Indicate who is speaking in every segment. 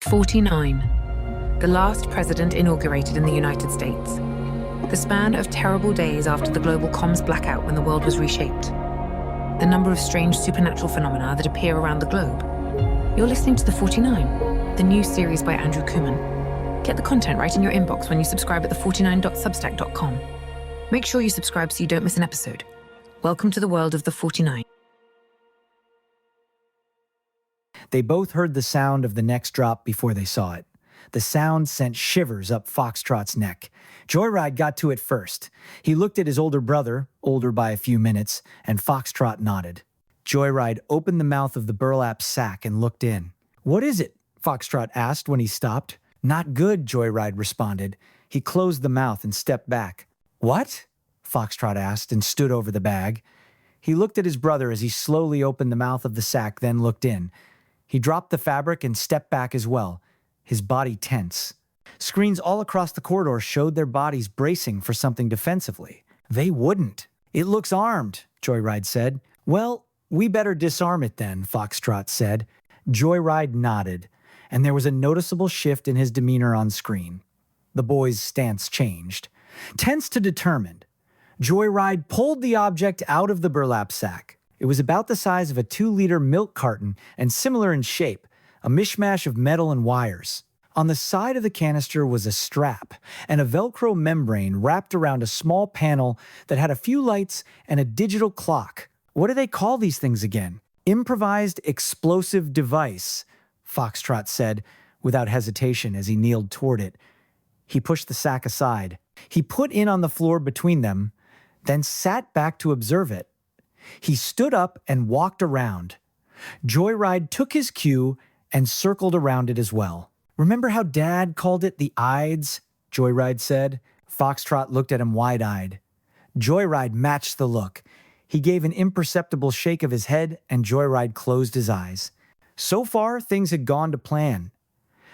Speaker 1: 49. The last president inaugurated in the United States. The span of terrible days after the global comms blackout when the world was reshaped. The number of strange supernatural phenomena that appear around the globe. You're listening to The 49, the new series by Andrew Kooman. Get the content right in your inbox when you subscribe at the49.substack.com. Make sure you subscribe so you don't miss an episode. Welcome to the world of The 49.
Speaker 2: They both heard the sound of the next drop before they saw it. The sound sent shivers up Foxtrot's neck. Joyride got to it first. He looked at his older brother, older by a few minutes, and Foxtrot nodded. Joyride opened the mouth of the burlap sack and looked in. "What is it?" Foxtrot asked when he stopped. "Not good," Joyride responded. He closed the mouth and stepped back. "What?" Foxtrot asked and stood over the bag. He looked at his brother as he slowly opened the mouth of the sack, then looked in. He dropped the fabric and stepped back as well, his body tense. Screens all across the corridor showed their bodies bracing for something defensively. "They wouldn't." "It looks armed," Joyride said. "Well, we better disarm it then," Foxtrot said. Joyride nodded, and there was a noticeable shift in his demeanor on screen. The boy's stance changed. Tense to determined, Joyride pulled the object out of the burlap sack. It was about the size of a 2-liter milk carton and similar in shape, a mishmash of metal and wires. On the side of the canister was a strap and a velcro membrane wrapped around a small panel that had a few lights and a digital clock. "What do they call these things again?" "Improvised explosive device," Foxtrot said without hesitation as he kneeled toward it. He pushed the sack aside. He put in on the floor between them, then sat back to observe it. He stood up and walked around. Joyride took his cue and circled around it as well. "Remember how Dad called it the Ides?" Joyride said. Foxtrot looked at him wide-eyed. Joyride matched the look. He gave an imperceptible shake of his head, and Joyride closed his eyes. So far, things had gone to plan.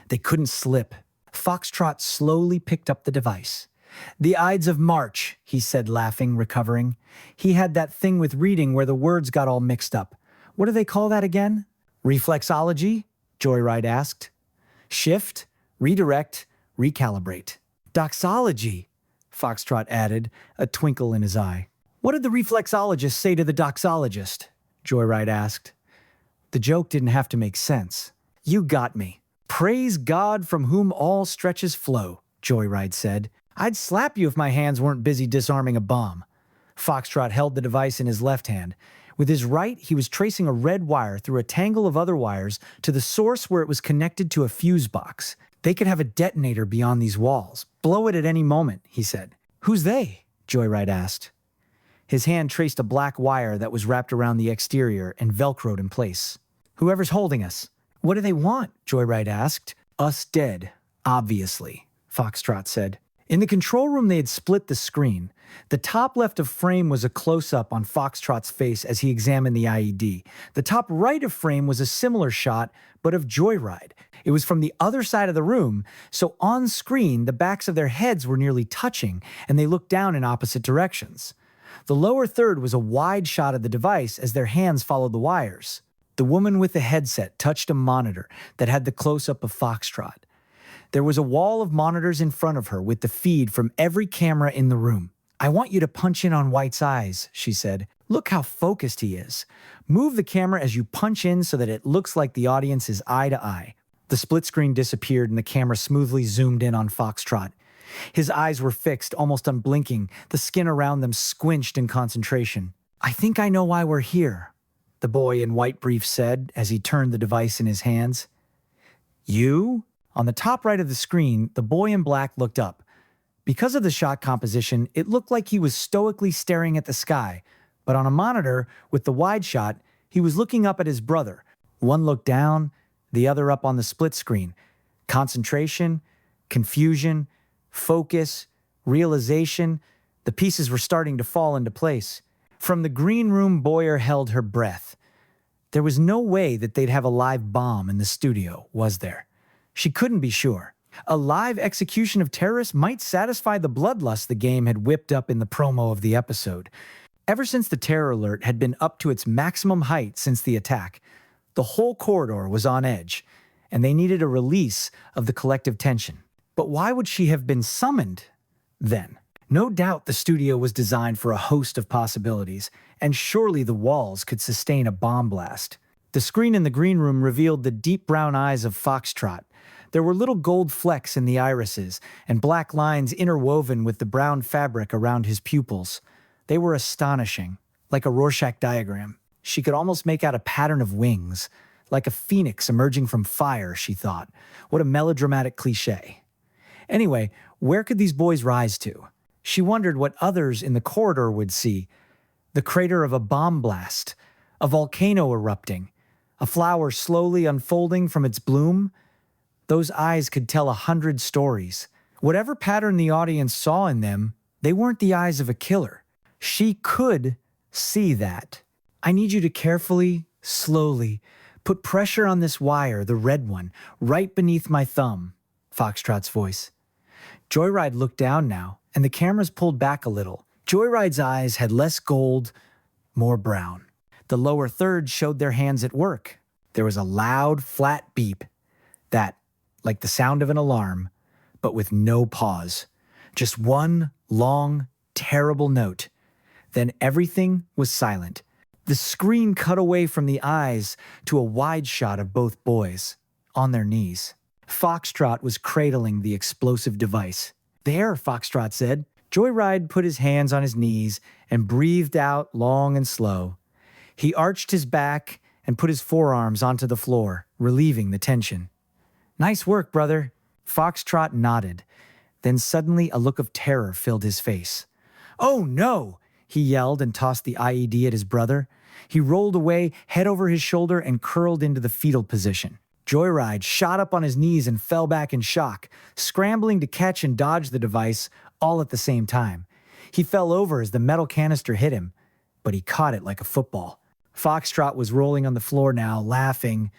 Speaker 2: They couldn't slip. Foxtrot slowly picked up the device. "The Ides of March," he said, laughing, recovering. He had that thing with reading where the words got all mixed up. "What do they call that again?" "Reflexology?" Joyride asked. "Shift, redirect, recalibrate." "Doxology," Foxtrot added, a twinkle in his eye. "What did the reflexologist say to the doxologist?" Joyride asked. The joke didn't have to make sense. "You got me. Praise God from whom all stretches flow," Joyride said. "I'd slap you if my hands weren't busy disarming a bomb." Foxtrot held the device in his left hand. With his right, he was tracing a red wire through a tangle of other wires to the source where it was connected to a fuse box. "They could have a detonator beyond these walls. Blow it at any moment," he said. "Who's they?" Joyride asked. His hand traced a black wire that was wrapped around the exterior and velcroed in place. "Whoever's holding us." "What do they want?" Joyride asked. "Us dead, obviously," Foxtrot said. In the control room, they had split the screen. The top left of frame was a close-up on Foxtrot's face as he examined the IED. The top right of frame was a similar shot, but of Joyride. It was from the other side of the room, so on screen, the backs of their heads were nearly touching, and they looked down in opposite directions. The lower third was a wide shot of the device as their hands followed the wires. The woman with the headset touched a monitor that had the close-up of Foxtrot. There was a wall of monitors in front of her with the feed from every camera in the room. "I want you to punch in on White's eyes," she said. "Look how focused he is. Move the camera as you punch in so that it looks like the audience is eye to eye." The split screen disappeared and the camera smoothly zoomed in on Foxtrot. His eyes were fixed, almost unblinking, the skin around them squinched in concentration. "I think I know why we're here," the boy in white brief said as he turned the device in his hands. "You?" On the top right of the screen, the boy in black looked up. Because of the shot composition, it looked like he was stoically staring at the sky, but on a monitor, with the wide shot, he was looking up at his brother. One looked down, the other up on the split screen. Concentration, confusion, focus, realization, the pieces were starting to fall into place. From the green room, Boyer held her breath. There was no way that they'd have a live bomb in the studio, was there? She couldn't be sure. A live execution of terrorists might satisfy the bloodlust the game had whipped up in the promo of the episode. Ever since the terror alert had been up to its maximum height since the attack, the whole corridor was on edge, and they needed a release of the collective tension. But why would she have been summoned then? No doubt the studio was designed for a host of possibilities, and surely the walls could sustain a bomb blast. The screen in the green room revealed the deep brown eyes of Foxtrot. There were little gold flecks in the irises, and black lines interwoven with the brown fabric around his pupils. They were astonishing, like a Rorschach diagram. She could almost make out a pattern of wings, like a phoenix emerging from fire, she thought. What a melodramatic cliché. Anyway, where could these boys rise to? She wondered what others in the corridor would see. The crater of a bomb blast, a volcano erupting, a flower slowly unfolding from its bloom. Those eyes could tell 100 stories. Whatever pattern the audience saw in them, they weren't the eyes of a killer. She could see that. I need you to carefully, slowly, put pressure on this wire, the red one, right beneath my thumb, Foxtrot's voice. Joyride looked down now, and the cameras pulled back a little. Joyride's eyes had less gold, more brown. The lower third showed their hands at work. There was a loud, flat beep. That, like the sound of an alarm, but with no pause. Just one long, terrible note. Then everything was silent. The screen cut away from the eyes to a wide shot of both boys, on their knees. Foxtrot was cradling the explosive device. There, Foxtrot said. Joyride put his hands on his knees and breathed out long and slow. He arched his back and put his forearms onto the floor, relieving the tension. Nice work, brother. Foxtrot nodded. Then suddenly a look of terror filled his face. Oh no! He yelled and tossed the IED at his brother. He rolled away, head over his shoulder, and curled into the fetal position. Joyride shot up on his knees and fell back in shock, scrambling to catch and dodge the device all at the same time. He fell over as the metal canister hit him, but he caught it like a football. Foxtrot was rolling on the floor now, laughing.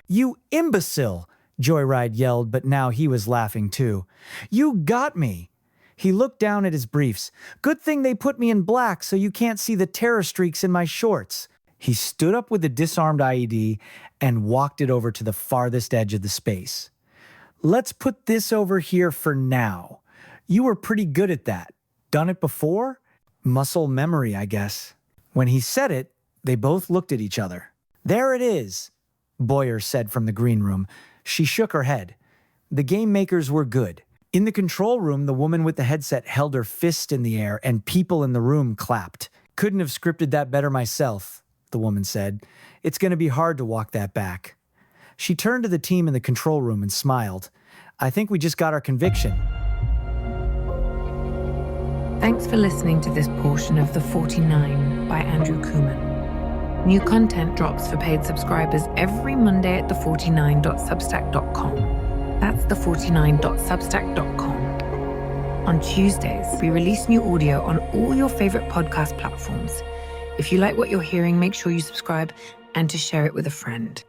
Speaker 2: You imbecile! Joyride yelled, but now he was laughing too. You got me! He looked down at his briefs. Good thing they put me in black so you can't see the terror streaks in my shorts. He stood up with the disarmed IED and walked it over to the farthest edge of the space. Let's put this over here for now. You were pretty good at that. Done it before? Muscle memory, I guess. When he said it, they both looked at each other. There it is, Boyer said from the green room. She shook her head. The game makers were good. In the control room, the woman with the headset held her fist in the air and people in the room clapped. Couldn't have scripted that better myself, the woman said. It's going to be hard to walk that back. She turned to the team in the control room and smiled. I think we just got our conviction.
Speaker 1: Thanks for listening to this portion of The 49 by Andrew Kooman. New content drops for paid subscribers every Monday at the49.substack.com. That's the49.substack.com. On Tuesdays, we release new audio on all your favorite podcast platforms. If you like what you're hearing, make sure you subscribe and to share it with a friend.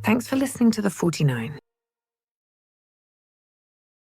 Speaker 1: Thanks for listening to The 49.